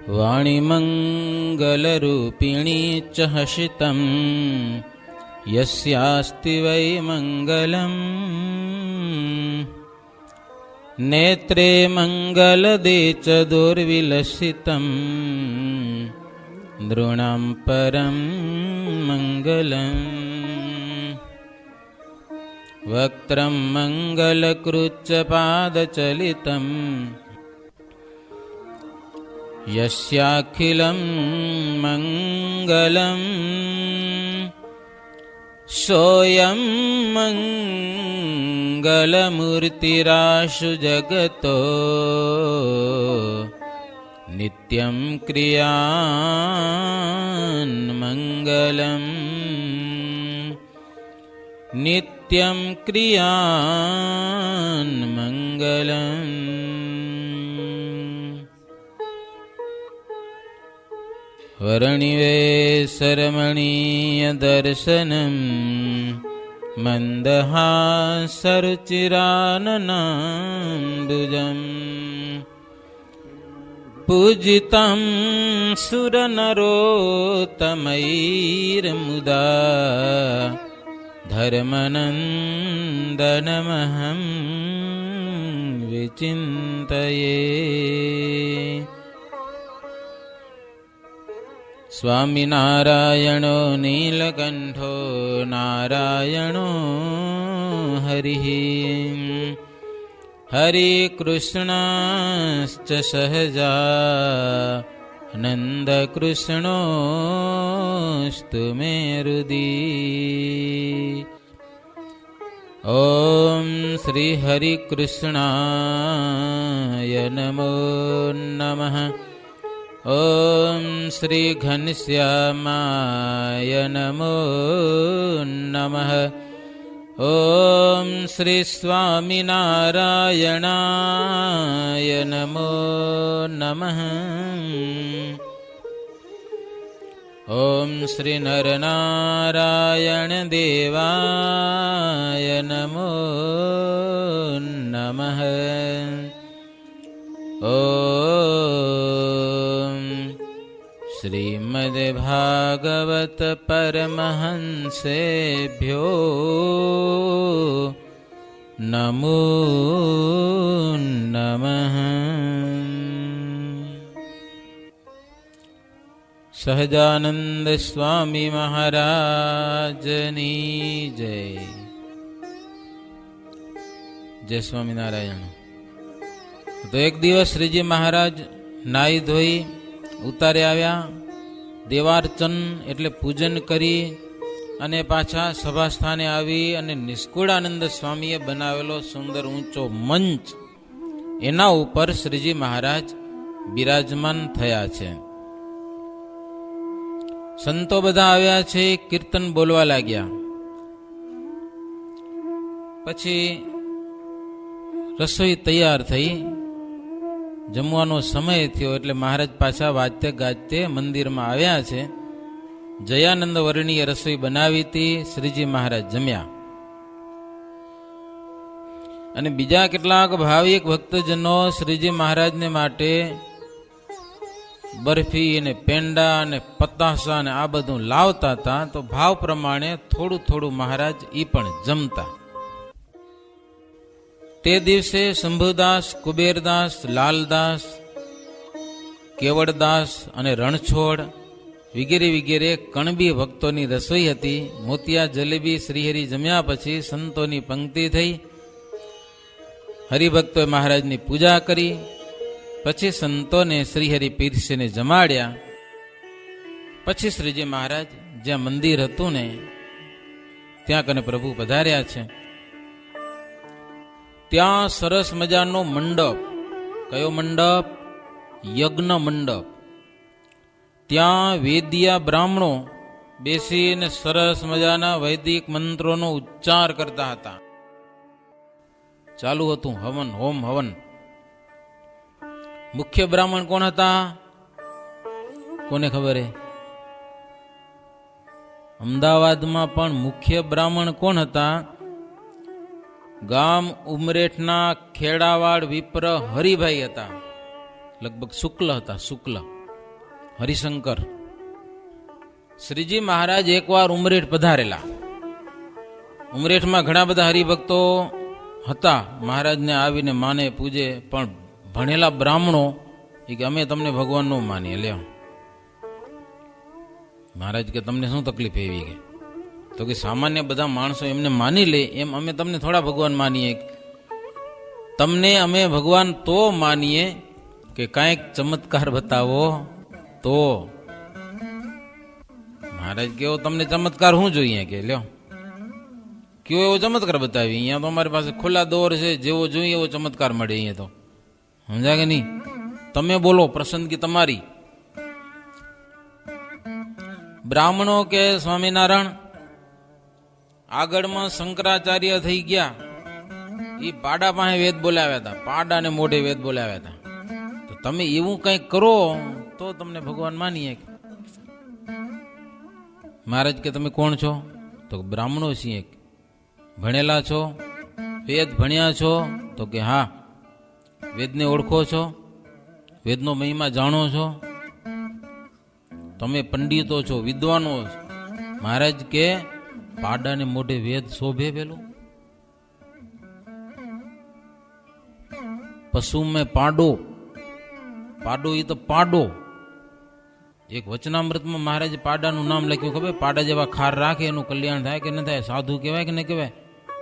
વાણીમંગલરૂપિણી ચ હસિતં યસ્યાસ્તિ વૈ મંગલમ નેત્રે મંગલદે ચ દુર્વિલસિતં નૃણાં પરમ મંગલમ વક્ત્રમ મંગલકૃચ્ચ પાદચલિતં યસ્યાખિલં મંગલં સોયં મંગલમૂર્તિરાશુ જગતો નિત્યં ક્રિયાન મંગલમ નિત્યં ક્રિયાન મંગલમ. વર્ણિવેશરમણીય દર્શનમ મંદહાસરુચિરાનનાંબુજમ પૂજિतं સુરનરોત્તમૈર્મુદા ધર્મનંદનમહં વિચિંતયે. સ્વામિનારાયણો નીલકંઠો નારાયણો હરિઃ હરિકૃષ્ણશ્ચ સહજા નંદકૃષ્ણોસ્તુ મે હૃદિ. ઓમ શ્રી હરિકૃષ્ણાય નમો નમઃ. ઓમ શ્રી ઘનશ્યામાય નમો નમઃ. ઓમ શ્રી સ્વામિનારાયણાય નમો નમઃ. ઓમ શ્રી નરનારાયણ દેવાય નમો નમઃ. ઓમ શ્રીમદ્ભાગવત પરમહંસેભ્યો નમો નમઃ. સહજાનંદ સ્વામી મહારાજની જય. જય સ્વામિનારાયણ. તો એક દિવસ શ્રીજી મહારાજ નાહી ધોઈ ઉતારે આવ્યા, દેવાર્ચન એટલે પૂજન કરી અને પાછા સભાસ્થાને આવી અને નિષ્કુળાનંદ સ્વામીએ બનાવેલો સુંદર ઊંચો મંચ, એના ઉપર શ્રીજી મહારાજ બિરાજમાન થયા છે. સંતો બધા આવ્યા છે, કીર્તન બોલવા લાગ્યા. પછી રસોઈ તૈયાર થઈ, જમવાનો સમય થયો એટલે મહારાજ પાછા વાજતે ગાજતે મંદિરમાં આવ્યા છે. જયાનંદ વર્ણીએ રસોઈ બનાવી હતી, શ્રીજી મહારાજ જમ્યા. અને બીજા કેટલાક ભાવિક ભક્તજનો શ્રીજી મહારાજને માટે બરફી અને પેંડા અને પતાસા અને આ બધું લાવતા હતા. તો ભાવ પ્રમાણે થોડું થોડું મહારાજ ઈ પણ જમતા. તે દિવસે શંભુદાસ, કુબેરદાસ, લાલદાસ, કેવડદાસ અને રણછોડ વગેરે વગેરે કણબી ભક્તોની રસોઈ હતી. મોતિયા જલેબી શ્રીહરિ જમ્યા પછી સંતોની પંક્તિ થઈ. હરિભક્તોએ મહારાજની પૂજા કરી. પછી સંતોને શ્રીહરિ પીરસીને જમાડ્યા. પછી શ્રીજી મહારાજ જ્યાં મંદિર હતું ને ત્યાં કને પ્રભુ પધાર્યા છે. ત્યાં સરસ મજાનો મંડપ. કયો મંડપ? યજ્ઞ મંડપ. ત્યાં વેદિયા બ્રાહ્મણો બેસીને સરસ મજાના વૈદિક મંત્રોનો ઉચ્ચાર કરતા હતા. ચાલુ હતું હવન, હોમ હવન. મુખ્ય બ્રાહ્મણ કોણ હતા? કોને ખબર હે? અમદાવાદમાં પણ મુખ્ય બ્રાહ્મણ કોણ હતા? ગામ ઉમરેઠના ખેડાવાડ વિપ્ર હરિભાઈ હતા. લગભગ શુક્લ હતા, શુક્લ. હરિશંકર. શ્રીજી મહારાજ એકવાર ઉમરેઠ પધારેલા. ઉમરેઠમાં ઘણા બધા હરિભક્તો હતા. મહારાજને આવીને માને પૂજે, પણ ભણેલા બ્રાહ્મણો એ કે અમે તમને ભગવાન નો માનીએ. લ્યો મહારાજ કે તમને શું તકલીફ એવી કે? તો કે સામાન્ય બધા માણસો એમને માની લે એમ અમે તમને થોડા ભગવાન માનીએ. તમને અમે ભગવાન તો માનીએ કે કાંઈક ચમત્કાર બતાવો તો. મહારાજ કેવો તમને ચમત્કાર શું જોઈએ કે? લ્યો કયો એવો ચમત્કાર બતાવી? અહીંયા તો અમારી પાસે ખુલ્લા દોર છે, જેવો જોઈએ એવો ચમત્કાર મળે અહીંયા તો. સમજા કે નહીં? તમે બોલો, પસંદગી તમારી. બ્રાહ્મણો કે સ્વામિનારાયણ આગળમાં શંકરાચાર્ય થઈ ગયા, એ પાડા પાસે વેદ બોલાવ્યા હતા, પાડા ને મોઢે વેદ બોલાવ્યા હતા. તો તમે એવું કંઈક કરો તો તમને ભગવાન માનીએ. મહારાજ કે તમે કોણ છો? તો બ્રાહ્મણો છીએ. ભણેલા છો? વેદ ભણ્યા છો? તો કે હા. વેદને ઓળખો છો? વેદનો મહિમા જાણો છો? તમે પંડિતો છો, વિદ્વાનો છો? મહારાજ કે પાડાને મોઢે વેદ શોભે? પેલું પશુ મેં પાડો, પાડો એ તો પાડો. એક વચનામૃતમાં મહારાજે પાડાનું નામ લખ્યું, ખબર? પાડા જેવા ખાર રાખે એનું કલ્યાણ થાય કે ન થાય? સાધુ કહેવાય કે ન કહેવાય?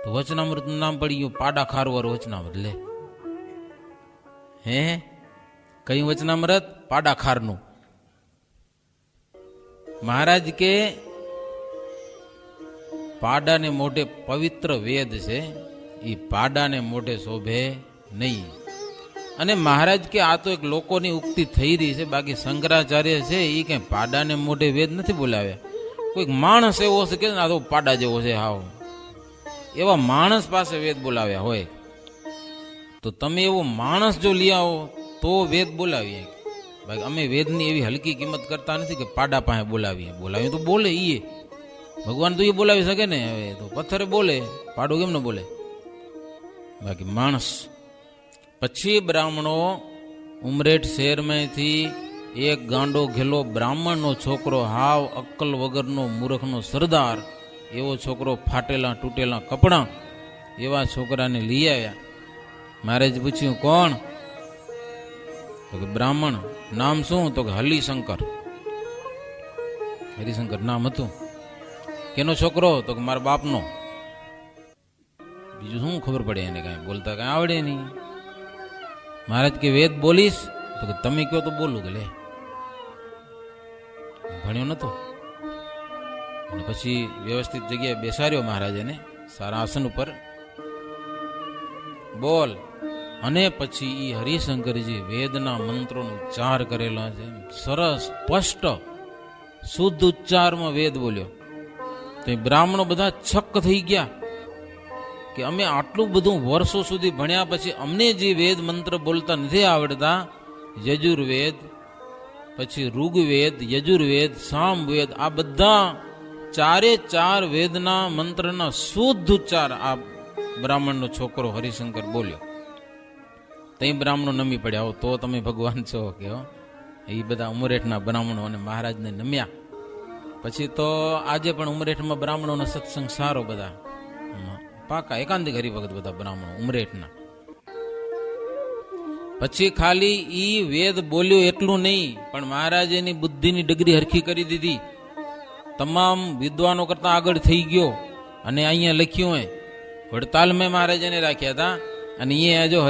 તો વચનામૃતનું નામ પડી ગયું પાડા ખાર વાળું વચનામૃત. લે હે કયું વચનામૃત? પાડા ખારનું. મહારાજ કે પાડાને મોઢે પવિત્ર વેદ છે, એ પાડાને મોઢે શોભે નહીં. અને મહારાજ કે આ તો એક લોકોની ઉક્તિ થઈ રહી છે, બાકી શંકરાચાર્ય છે એ કઈ પાડાને મોઢે વેદ નથી બોલાવ્યા. કોઈક માણસ એવો છે કે આ તો પાડા જેવો છે, હાવ એવા માણસ પાસે વેદ બોલાવ્યા હોય. તો તમે એવો માણસ જો લઈ આવો તો વેદ બોલાવીએ. બાકી અમે વેદની એવી હલકી કિંમત કરતા નથી કે પાડા પાસે બોલાવીએ. બોલાવીએ તો બોલે ઈએ, ભગવાન તો એ બોલાવી શકે ને. હવે તો પથ્થરે બોલે, પાડો કેમ ન બોલે? બાકી માણસ. પછી બ્રાહ્મણો ઉમરેઠ શહેરમાંથી એક ગાંડો ઘેલો બ્રાહ્મણનો છોકરો, હાવ અક્કલ વગરનો મૂર્ખનો સરદાર એવો છોકરો, ફાટેલા તૂટેલા કપડાં એવા છોકરાને લઈ આવ્યા. મહારાજ પૂછ્યું કોણ? તો કે બ્રાહ્મણ. નામ શું? તો કે હરિશંકર. હરિશંકર નામ હતું. કેનો છોકરો? તો કે મારા બાપનો. બીજું શું ખબર પડે એને? કાંઈ બોલતા કાંઈ આવડે નહીં. મહારાજ કે વેદ બોલીશ? તો કે તમે કહો તો બોલું. કે લે ભણ્યો નતો. અને પછી વ્યવસ્થિત જગ્યાએ બેસાડ્યો મહારાજ એને, સારા આસન ઉપર. બોલ. અને પછી એ હરિશંકરજી વેદના મંત્રોનો ઉચ્ચાર કરેલા છે, સરસ સ્પષ્ટ શુદ્ધ ઉચ્ચારમાં વેદ બોલ્યો. તો એ બ્રાહ્મણો બધા છક્ક થઈ ગયા કે અમે આટલું બધું વર્ષો સુધી ભણ્યા પછી અમને જે વેદ મંત્ર બોલતા નથી આવડતા, યજુર્વેદ, પછી ઋગ્વેદ, યજુર્વેદ, સામવેદ, આ બધા ચારે ચાર વેદના મંત્રના શુદ્ધ ઉચ્ચાર આ બ્રાહ્મણનો છોકરો હરિશંકર બોલ્યો. તઈ બ્રાહ્મણો નમી પડ્યા. હો તો તમે ભગવાન છો કે? એ બધા ઉમરેઠના બ્રાહ્મણો અને મહારાજને નમ્યા. પછી તો આજે પણ ઉમરેઠમાં બ્રાહ્મણોનો સત્સંગ સારો, બધા પાકા એકાંતિક હરિભગત બધા બ્રાહ્મણો ઉમરેઠના. પછી ખાલી ઈ વેદ બોલ્યો એટલું નહીં, પણ મહારાજે એની બુદ્ધિની ડિગ્રી હરખી કરી દીધી. તમામ વિદ્વાનો કરતા આગળ થઈ ગયો. અને અહીંયા લખ્યું હે વડતાલ મેં મહારાજ એને રાખ્યા હતા. અને અહીંયા જો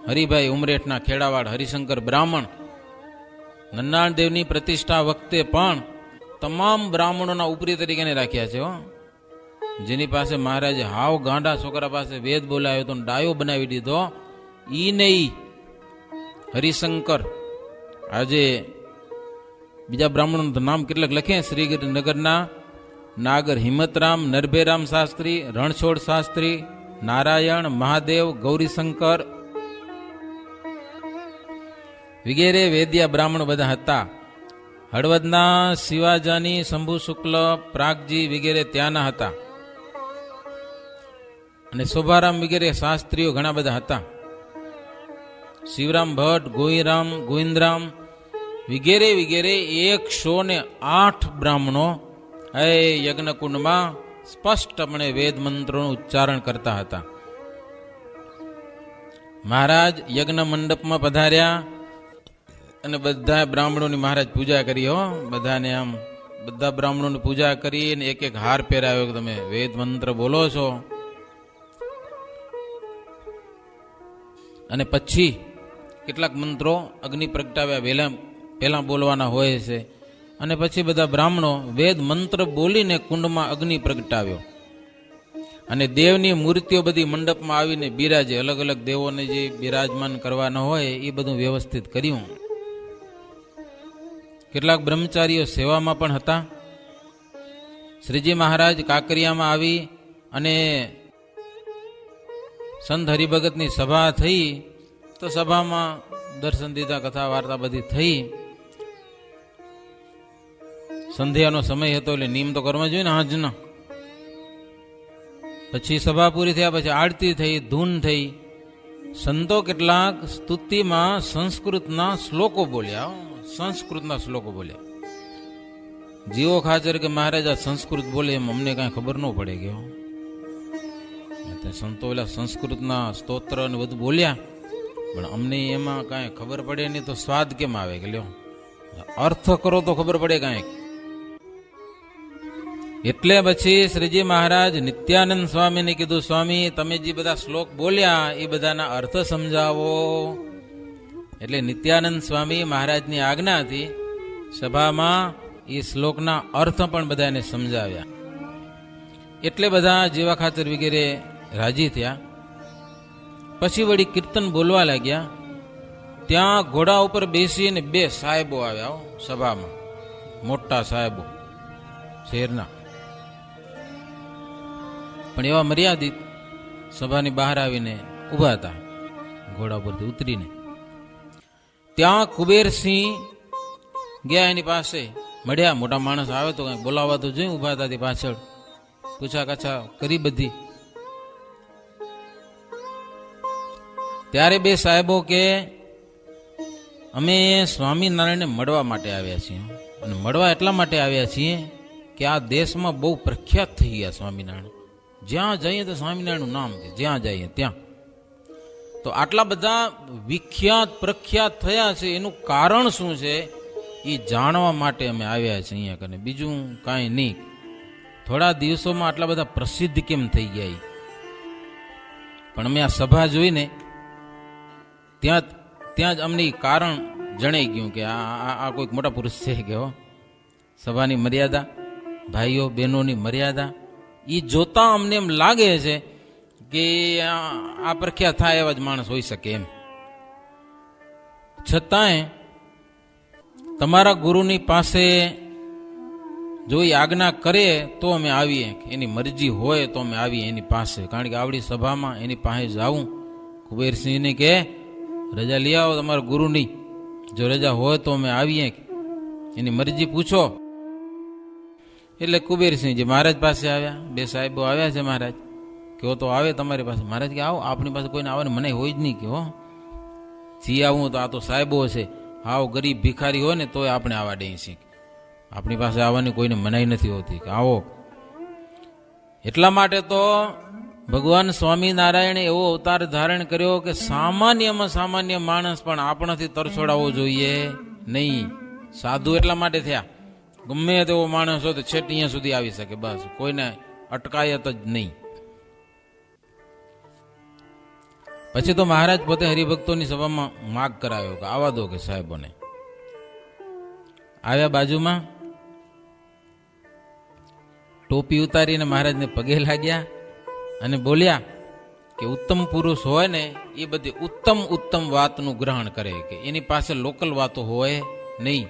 હરિભાઈ ઉમરેઠના ખેડાવાડ હરિશંકર બ્રાહ્મણ નન્નાણ દેવની પ્રતિષ્ઠા વખતે પણ તમામ બ્રાહ્મણોના ઉપરી તરીકે રાખ્યા છે. જેની પાસે મહારાજે હાવ ગાંડા છોકરા પાસે વેદ બોલાવ્યો તો ડાયો બનાવી દીધો, ઈ નહીં હરિશંકર. આજે બીજા બ્રાહ્મણોનું નામ કેટલાક લખે. શ્રીનગરના નાગર હિંમતરામ, નરભેરામ શાસ્ત્રી, રણછોડ શાસ્ત્રી, નારાયણ, મહાદેવ, ગૌરીશંકર વગેરે વેદ્યા બ્રાહ્મણ બધા હતા. હળવદના શિવાજાની, શંભુ શુક્લ, પ્રાગજી વગેરે ત્યાંના હતા. અને શોભારામ વગેરે શાસ્ત્રીઓ ઘણા બધા હતા. શિવરામ ભટ્ટ, ગોવિંદરામ વિગેરે વિગેરે 108 બ્રાહ્મણો એ યજ્ઞકુંડમાં સ્પષ્ટપણે વેદ મંત્રોનું ઉચ્ચારણ કરતા હતા. મહારાજ યજ્ઞ મંડપમાં પધાર્યા અને બધા બ્રાહ્મણોની મહારાજ પૂજા કરી. બધાને આમ બધા બ્રાહ્મણોની પૂજા કરી અને એક એક હાર પહેરાવ્યો કે તમે વેદ મંત્ર બોલો છો. અને પછી કેટલાક મંત્રો અગ્નિ પ્રગટાવ્યા પહેલા બોલવાના હોય છે. અને પછી બધા બ્રાહ્મણો વેદ મંત્ર બોલીને કુંડમાં અગ્નિ પ્રગટાવ્યો. અને દેવની મૂર્તિઓ બધી મંડપમાં આવીને બિરાજે. અલગ અલગ દેવોને જે બિરાજમાન કરવાના હોય એ બધું વ્યવસ્થિત કર્યું. કેટલાક બ્રહ્મચારીઓ સેવામાં પણ હતા. શ્રીજી મહારાજ કાંકરિયામાં આવી અને સંત હરિભગતની સભા થઈ તો સભામાં દર્શન દીધા, કથા વાર્તા બધી થઈ. સંધ્યાનો સમય હતો એટલે નિયમ તો કરવા જોઈએ ને આજના. પછી સભા પૂરી થયા પછી આરતી થઈ, ધૂન થઈ. સંતો કેટલાક સ્તુતિમાં સંસ્કૃતના શ્લોકો બોલ્યા. સંસ્કૃતના શ્લોકો બોલ્યા. જીવો ખાચર કે મહારાજ આ સંસ્કૃત બોલે એમ અમને કાંઈ ખબર ન પડે કે સંતો પેલા સંસ્કૃતના સ્તોત્ર ને બધું બોલ્યા, પણ અમને એમાં કાંઈ ખબર પડે નહીં તો સ્વાદ કેમ આવે કે લ્યો અર્થ કરો તો ખબર પડે કાંઈક. એટલે પછી શ્રીજી મહારાજ નિત્યાનંદ સ્વામીને કીધું, સ્વામી તમે જે બધા શ્લોક બોલ્યા એ બધાના અર્થ સમજાવો. એટલે નિત્યાનંદ સ્વામી મહારાજની આજ્ઞાથી સભામાં એ શ્લોકના અર્થ પણ બધાને સમજાવ્યા. એટલે બધા જીવા ખાચર વગેરે રાજી થયા. પછી વળી કીર્તન બોલવા લાગ્યા. ત્યાં ઘોડા ઉપર બેસીને 2 સાહેબો આવ્યા સભામાં, મોટા સાહેબો શહેરના. પણ એવા મર્યાદિત સભાની બહાર આવીને ઉભા હતા ઘોડા ઉપરથી ઉતરીને. ત્યાં કુબેરસિંહ ગયા એની પાસે, મળ્યા. મોટા માણસ આવે તો કઈ બોલાવવા તો જોઈ. ઉભા હતા પાછળ, પૂછા કાછા કરી બધી. ત્યારે 2 સાહેબો કે અમે સ્વામિનારાયણને મળવા માટે આવ્યા છીએ. અને મળવા એટલા માટે આવ્યા છીએ કે આ દેશમાં બહુ પ્રખ્યાત થઈ ગયા સ્વામિનારાયણ. જ્યાં જઈએ તો સ્વામિનારાયણનું નામ છે, જ્યાં જઈએ ત્યાં. તો આટલા બધા વિખ્યાત પ્રખ્યાત થયા છે એનું કારણ શું છે એ જાણવા માટે અમે આવ્યા છીએ અહીંયા કને, બીજું કાંઈ નહીં. થોડા દિવસોમાં આટલા બધા પ્રસિદ્ધ કેમ થઈ ગયા. પણ અમે આ સભા જોઈને ત્યાં જ અમને કારણ જણાઈ ગયું કે આ કોઈક મોટા પુરુષ છે કે સભાની મર્યાદા, ભાઈઓ બહેનોની મર્યાદા એ જોતા અમને એમ લાગે છે કે આ પ્રખ્યાત થાય એવા જ માણસ હોઈ શકે એમ. છતાંય તમારા ગુરુની પાસે જો એ આજ્ઞા કરે તો અમે આવીએ, એની મરજી હોય તો અમે આવીએ એની પાસે. કારણ કે આવડી સભામાં એની પાસે જાઉં. કુબેરસિંહને કે રજા લઈ આવો તમારા ગુરુની, જો રજા હોય તો અમે આવીએ, એની મરજી પૂછો. એટલે કુબેરસિંહજી મહારાજ પાસે આવ્યા. 2 સાહેબો આવ્યા છે. મહારાજ કહો તો આવે તમારી પાસે. મહારાજ કે આવો, આપણી પાસે કોઈને આવે મને હોય જ નહીં કે જી આવું તો આ તો સાહેબો છે. હાવ ગરીબ ભિખારી હોય ને તોય આપણે આવા દઈએ છીએ. આપણી પાસે આવવાની કોઈને મનાઈ નથી હોતી કે આવો. એટલા માટે તો ભગવાન સ્વામિનારાયણે એવો અવતાર ધારણ કર્યો કે સામાન્યમાં સામાન્ય માણસ પણ આપણાથી તરછોડાવવો જોઈએ નહીં. સાધુ એટલા માટે થયા, ગમે તેવો માણસ હોય તો છેટ અહીંયા સુધી આવી શકે, બસ કોઈને અટકાયત જ નહીં. પછી તો મહારાજ પોતે હરિભક્તોની સભામાં માગ કરાયો કે આવા દો કે સાહેબોને. આવ્યા બાજુમાં, ટોપી ઉતારીને મહારાજને પગે લાગ્યા અને બોલ્યા કે ઉત્તમ પુરુષ હોય ને એ બધી ઉત્તમ ઉત્તમ વાતનું ગ્રહણ કરે, કે એની પાસે લોકલ વાતો હોય નહીં.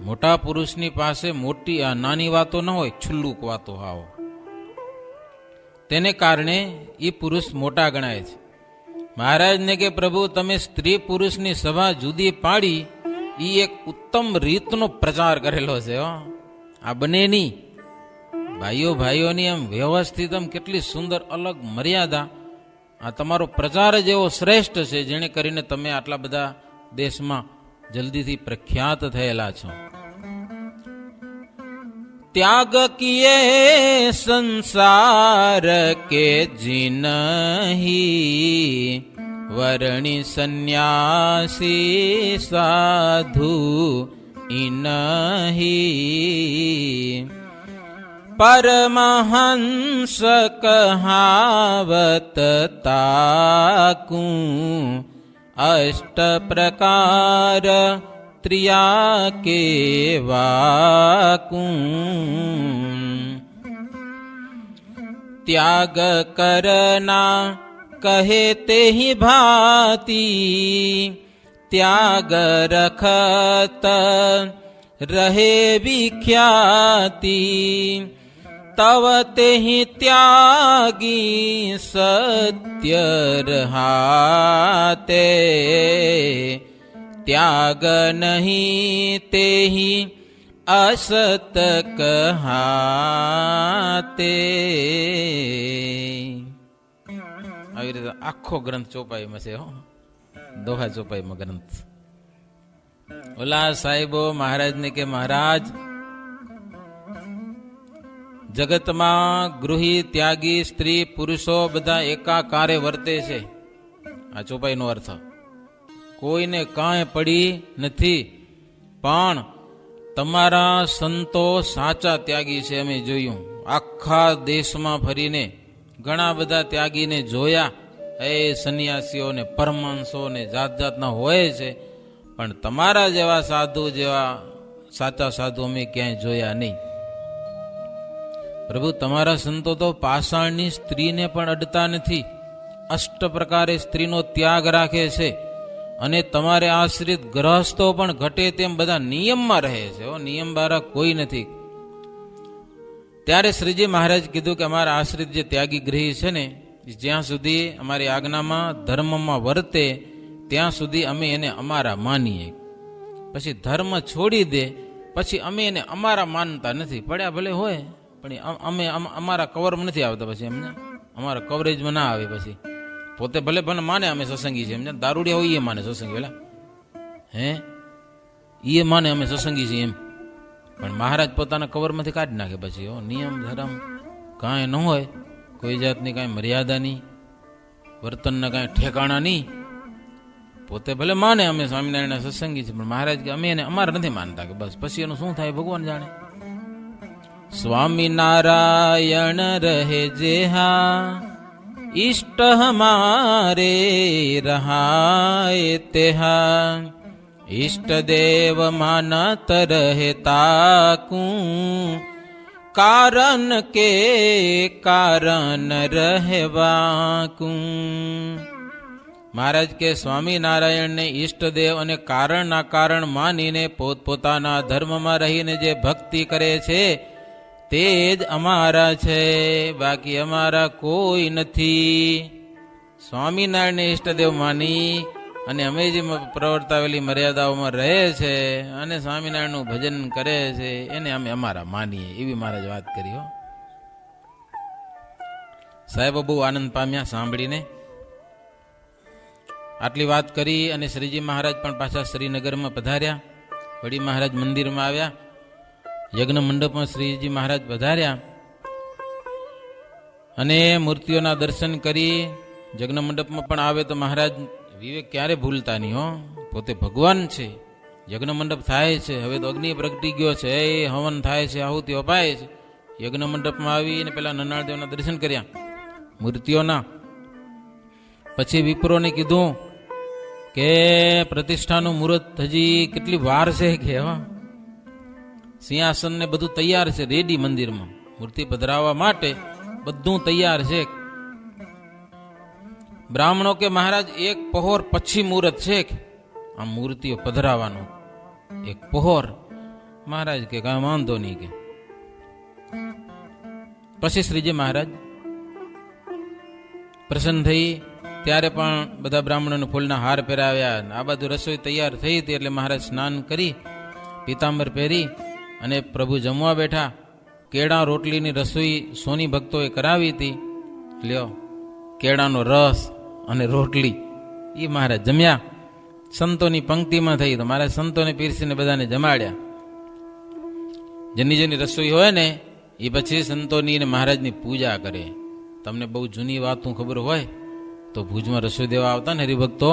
મોટા પુરુષની પાસે મોટી નાની વાતો ન હોય, છુલ્લુક વાતો આવો. તેને કારણે એ પુરુષ મોટા ગણાય છે. મહારાજને કે પ્રભુ તમે સ્ત્રી પુરુષની સભા જુદી પાડી એ એક ઉત્તમ રીતનો પ્રચાર કરેલો છે. આ બને નહીં. ભાઈઓ ભાઈઓની એમ વ્યવસ્થિત એમ કેટલી સુંદર અલગ મર્યાદા. આ તમારો પ્રચાર જ એવો શ્રેષ્ઠ છે જેને કરીને તમે આટલા બધા દેશમાં જલ્દીથી પ્રખ્યાત થયેલા છો. त्याग किए संसार के जिनहि वर्णि सन्यासी साधु इनहि परमहंस कहावत ताकू अष्ट प्रकार त्रिया के वाकूं त्याग करना कहे ते ही भांति त्याग रखत रहे विख्याति तव ते ही त्यागी सत्य रहाते त्याग नहीं ते ही असत કહાતે. આવી રીતે આખો ગ્રંથ ચોપાઈમાં છે. દોહા ચોપાઈમાં ગ્રંથ. ઓલા સાહેબો મહારાજને કે મહારાજ, જગતમાં ગૃહી ત્યાગી સ્ત્રી પુરુષો બધા એકાકારે વર્તે છે. આ ચોપાઈનો અર્થ. કોઈને કાંઈ પડી નથી, પણ તમારા સંતો સાચા ત્યાગી છે. અમે જોયું આખા દેશમાં ફરીને ઘણા બધા ત્યાગીને જોયા. એ સંન્યાસીઓને પરમહંસોને જાત જાતના હોય છે, પણ તમારા જેવા સાધુ જેવા સાચા સાધુ અમે ક્યાંય જોયા નહીં. પ્રભુ, તમારા સંતો તો પાષાણની સ્ત્રીને પણ અડતા નથી. અષ્ટ પ્રકારે સ્ત્રીનો ત્યાગ રાખે છે. અને તમારે આશ્રિત ગ્રહસ્થો પણ ઘટે તેમ બધા નિયમમાં રહે છે. નિયમ બારા કોઈ નથી. ત્યારે શ્રીજી મહારાજ કીધું કે અમારા આશ્રિત જે ત્યાગી ગ્રહી છે ને, જ્યાં સુધી અમારી આજ્ઞામાં ધર્મમાં વર્તે ત્યાં સુધી અમે એને અમારા માનીએ. પછી ધર્મ છોડી દે પછી અમે એને અમારા માનતા નથી. પડ્યા ભલે હોય, પણ અમે અમારા કવરમાં નથી આવતા. પછી એમને અમારા કવરેજમાં ના આવે. પછી પોતે ભલે ભલે માને અમે સત્સંગી છે, એમને દારૂડિયા હોય એ માને સત્સંગી, પેલા એ માને અમે સત્સંગી છીએ એમ. પણ મહારાજ પોતાના કવરમાંથી કાઢી નાખે. પછી નિયમ ધર્મ કાંઈ ન હોય, કોઈ જાતની કાંઈ મર્યાદા નહીં, વર્તનના કાંઈ ઠેકાણા નહીં. પોતે ભલે માને અમે સ્વામિનારાયણ સત્સંગી છે, પણ મહારાજ કે અમે એને અમારે નથી માનતા. કે બસ પછી એનું શું થાય ભગવાન જાણે. સ્વામિનારાયણ રહે જેહા इष्ट हमारे रहाए तेहा इष्ट देव मानत रहे ताकूं कारण के कारण रहवाकूं. મહારાજ કે સ્વામિનારાયણને ઈષ્ટદેવ અને કારણના કારણ માનીને પોતપોતાના ધર્મમાં રહીને જે ભક્તિ કરે છે તે જ અમારા છે, બાકી અમારા કોઈ નથી. સ્વામિનારાયણને ઈષ્ટદેવ માની અને અમે જે પ્રવર્તાવેલી મર્યાદાઓમાં રહે છે અને સ્વામિનારાયણનું ભજન કરે છે એને અમે અમારા માનીએ, એવી મહારાજ વાત કરી. સાહેબો બહુ આનંદ પામ્યા સાંભળીને. આટલી વાત કરી અને શ્રીજી મહારાજ પણ પાછા શ્રીનગરમાં પધાર્યા. વળી મહારાજ મંદિરમાં આવ્યા. યજ્ઞ મંડપમાં શ્રીજી મહારાજ પધાર્યા અને મૂર્તિઓના દર્શન કરી યજ્ઞ મંડપમાં પણ આવે તો મહારાજ વિવેક ક્યારે ભૂલતા નહીં. પોતે ભગવાન છે. યજ્ઞ મંડપ થાય છે, હવે તો અગ્નિ પ્રગટી ગયો છે, હવન થાય છે, આહુતિ અપાય છે. યજ્ઞ મંડપમાં આવીને પેલા નનાળદેવના દર્શન કર્યા મૂર્તિઓના. પછી વિપ્રોને કીધું કે પ્રતિષ્ઠાનું મુહૂર્ત હજી કેટલી વાર છે. કે સિંહાસન ને બધું તૈયાર છે, રેડી. મંદિરમાં મૂર્તિ પધરાવવા માટે બધું તૈયાર છે. બ્રાહ્મણો કે મહારાજ એક પહોર પછી મુહૂર્ત છે આ મૂર્તિઓ પધરાવાનું, એક પહોર. મહારાજ કે કાંઈ વાંધો નહીં. કે પછી શ્રીજી મહારાજ પ્રસન્ન થઈ. ત્યારે પણ બધા બ્રાહ્મણોને ફૂલના હાર પહેરાવ્યા. આ બધું રસોઈ તૈયાર થઈ હતી એટલે મહારાજ સ્નાન કરી પીતાંબર પહેરી અને પ્રભુ જમવા બેઠા. કેળા રોટલીની રસોઈ સોની ભક્તોએ કરાવી હતી. લ્યો, કેળાનો રસ અને રોટલી એ મહારાજ જમ્યા. સંતોની પંક્તિમાં થઈ તો મારે સંતોને પીરસીને બધાને જમાડ્યા. જેની જેની રસોઈ હોય ને એ પછી સંતોની અને મહારાજની પૂજા કરે. તમને બહુ જૂની વાતું ખબર હોય તો ભુજમાં રસોઈ દેવા આવતા ને હરિભક્તો,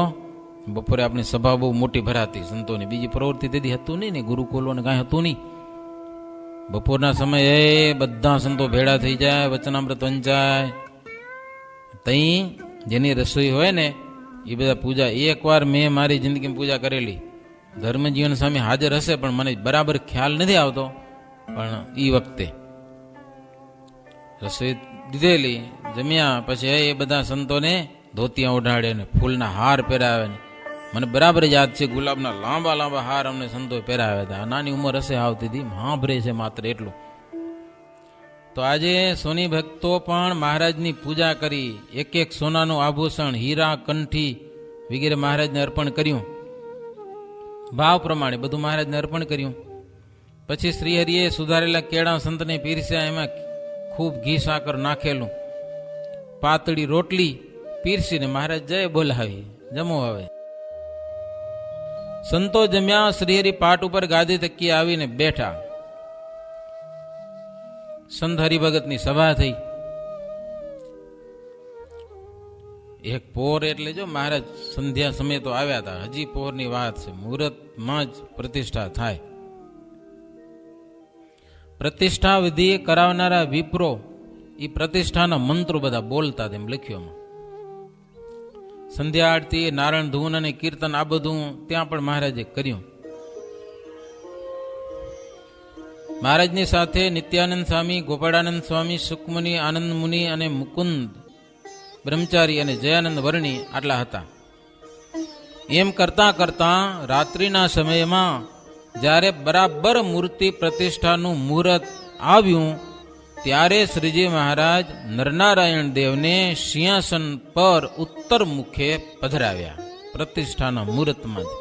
બપોરે આપણી સભા બહુ મોટી ભરાતી સંતોની. બીજી પ્રવૃત્તિ તેથી હતું નહીં ને, ગુરુકુલો ને કાંઈ હતું નહીં. બપોરના સમયે બધા સંતો ભેળા થઈ જાય, વચનામૃત વંચાય. તઈ જેની રસોઈ હોય ને એ બધા પૂજા. એકવાર મેં મારી જિંદગીમાં પૂજા કરેલી. ધર્મજીવન સ્વામી હાજર હશે પણ મને બરાબર ખ્યાલ નથી આવતો. પણ એ વખતે રસોઈ દીધેલી, જમ્યા પછી એ બધા સંતોને ધોતિયા ઓઢાડે ને ફૂલના હાર પહેરાવે ને મને બરાબર યાદ છે. ગુલાબના લાંબા લાંબા હાર અમને સંતો પહેરાવ્યા હતા. નાની ઉંમર હશે આવતી હતી, સાંભળે છે માત્ર એટલું. તો આજે સોની ભક્તો પણ મહારાજની પૂજા કરી. એક એક સોનાનું આભૂષણ, હીરા, કંઠી વગેરે મહારાજને અર્પણ કર્યું. ભાવ પ્રમાણે બધું મહારાજને અર્પણ કર્યું. પછી શ્રીહરિએ સુધારેલા કેળા સંતને પીરસ્યા. એમાં ખૂબ ઘી સાકર નાખેલું પાતળી રોટલી પીરસીને મહારાજ જય બોલાવી, જમો હવે. સંતો જમ્યા. શ્રીહરિ પાટ ઉપર ગાદી તકી આવીને બેઠા. સંત હરિભગતની સભા થઈ. એક પોર એટલે જો મહારાજ સંધ્યા સમય તો આવ્યા હતા, હજી પોરની વાત છે. મુહૂર્તમાં જ પ્રતિષ્ઠા થાય. પ્રતિષ્ઠા વિધિ કરાવનારા વિપ્રો એ પ્રતિષ્ઠાના મંત્રો બધા બોલતા તેમ લખ્યું. સંધ્યા આરતી, નારાયણ ધૂન અને કીર્તન આ બધું ત્યાં પણ મહારાજે કર્યું. મહારાજની સાથે નિત્યાનંદ સ્વામી, ગોપાળાનંદ સ્વામી, સુખમુનિ, આનંદ મુનિ અને મુકુંદ બ્રહ્મચારી અને જયાનંદ વર્ણી આટલા હતા. એમ કરતા કરતા રાત્રિના સમયમાં જ્યારે બરાબર મૂર્તિ પ્રતિષ્ઠાનું મુહૂર્ત આવ્યું ત્યારે શ્રીજી મહારાજ નરનારાયણ દેવને સિંહાસન પર ઉત્તર મુખે પધરાવ્યા પ્રતિષ્ઠાના મુહૂર્તમાં જ.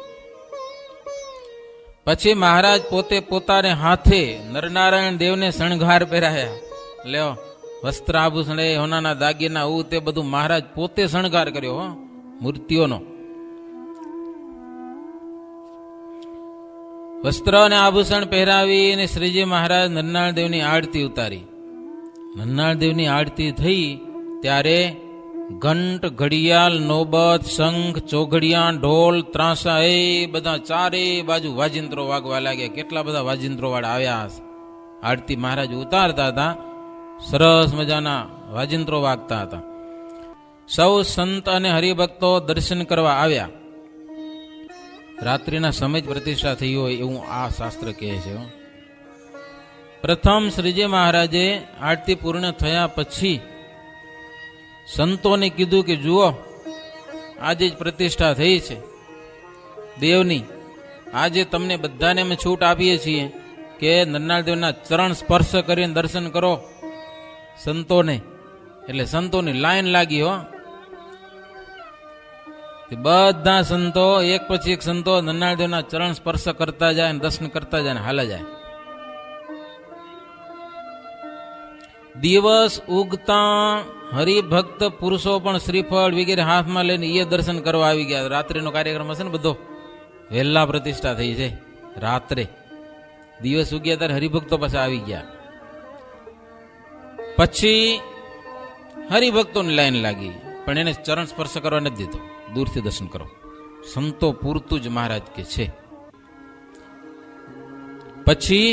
પછી મહારાજ પોતે પોતાને હાથે નરનારાયણ દેવને શણગાર પહેરાયા. લ્યો, વસ્ત્ર આભૂષણ, હોનાના દાગીના, તે બધું મહારાજ પોતે શણગાર કર્યો મૂર્તિઓનો. વસ્ત્ર અને આભૂષણ પહેરાવી અને શ્રીજી મહારાજ નરનારાયણ દેવની આરતી ઉતારી. નરનારાયણ દેવની આરતી થઈ ત્યારે ઘંટ, ઘડિયાળ, નોબત, શંખ, ચોઘડિયા, ઢોલ, ત્રાસા એ બધા ચારે બાજુ વાજિંત્રો વાગવા લાગ્યા. કેટલા બધા વાજિંત્રો વાળા આવ્યા. આરતી મહારાજ ઉતારતા હતા, સરસ મજાના વાજિંત્રો વાગતા હતા. સૌ સંત અને હરિભક્તો દર્શન કરવા આવ્યા. રાત્રિના સમય જ પ્રતિષ્ઠા થઈ હોય એવું આ શાસ્ત્ર કહે છે. પ્રથમ શ્રીજી મહારાજે આરતી પૂર્ણ થયા પછી સંતોને કીધું કે જુઓ, આજે જ પ્રતિષ્ઠા થઈ છે દેવની. આજે તમને બધાને અમે છૂટ આપીએ છીએ કે નરનારાયણ દેવના ચરણ સ્પર્શ કરીને દર્શન કરો સંતોને. એટલે સંતોની લાઈન લાગી હો. બધા સંતો એક પછી એક સંતો નરનારાયણ દેવના ચરણ સ્પર્શ કરતા જાય, દર્શન કરતા જાય, હાલા જાય. દિવસ ઉગતા હરિભક્ત પુરુષો પણ શ્રીફળ વગેરે હાથમાં લઈને એ દર્શન કરવા આવી ગયા. રાત્રિનો કાર્યક્રમ હશે ને બધો, વહેલા પ્રતિષ્ઠા થઈ છે રાત્રે. દિવસ ઉગ્યા ત્યારે હરિભક્તો પાસે આવી ગયા. પછી હરિભક્તોની લાઈન લાગી, પણ એને ચરણ સ્પર્શ કરવા નથી દીધો. દૂરથી દર્શન કરો, સંતો પૂરતું જ મહારાજ કે છે. પછી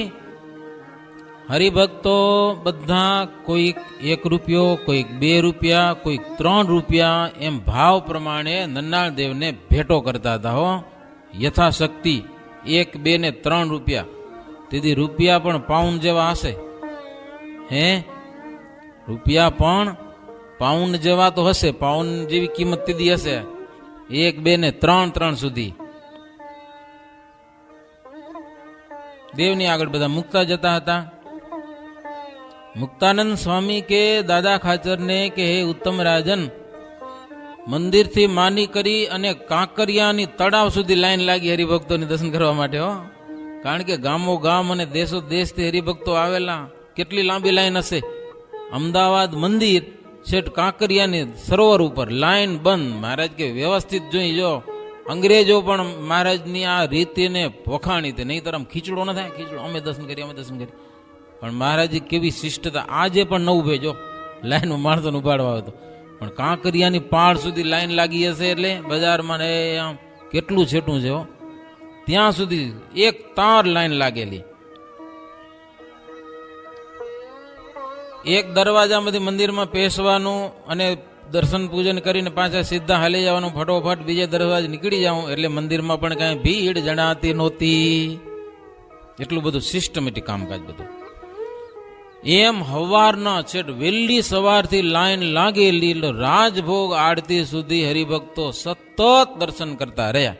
હરિભક્તો બધા કોઈક 1 રૂપિયો, કોઈક 2 રૂપિયા, કોઈક 3 રૂપિયા એમ ભાવ પ્રમાણે નરનારાયણ દેવને ભેટો કરતા હતા હો. યથાશક્તિ 1, 2 ને 3 રૂપિયા. તેથી રૂપિયા પણ પાઉન્ડ જેવા હશે. રૂપિયા પણ પાઉન્ડ જેવા તો હશે, પાઉન્ડ જેવી કિંમત તેથી હશે. 1, 2 ને 3 સુધી દેવની આગળ બધા મુકતા જતા હતા. મુક્તાનંદ સ્વામી કે દાદા ખાચરને કે હે ઉત્તમ રાજન, મંદિરથી માની કરી અને કાંકરિયાની તળાવ સુધી લાઈન લાગી હરિભક્તોની દર્શન કરવા માટે હો. કારણ કે ગામો ગામ અને દેશો દેશથી હરિભક્તો આવેલા. કેટલી લાંબી લાઈન હશે. અમદાવાદ મંદિર છેટ કાંકરિયાની સરોવર ઉપર લાઈન બંધ. મહારાજ કે વ્યવસ્થિત જોઈ જો અંગ્રેજો પણ મહારાજની આ રીતને વખાણી હતી. નહીં તો આમ ખીચડો ન થાય, ખીચડો અમે દર્શન કરીએ, અમે દર્શન કરીએ. પણ મહારાજે કેવી શિષ્ટતા, આજે પણ ન ઉભે, જો લાઈનમાં માણસોને ઉભાડવા આવે તો. પણ કાંકરિયાની પાળ સુધી લાઈન લાગી હશે, એટલે બજારમાં ને આમ કેટલું છેટું છે, ત્યાં સુધી એક તાર લાઈન લાગેલી. એક દરવાજામાંથી મંદિરમાં પેસવાનું અને દર્શન પૂજન કરીને પાછા સીધા હાલી જવાનું, ફટોફટ બીજે દરવાજે નીકળી જવું. એટલે મંદિરમાં પણ કઈ ભીડ જણાતી નહોતી. એટલું બધું સિસ્ટમેટિક કામકાજ બધું. એમ હવારના છેટ વહેલી સવારથી લાઈન લાગેલી. રાજભોગ આરતી સુધી હરિભક્તો સતત દર્શન કરતા રહ્યા.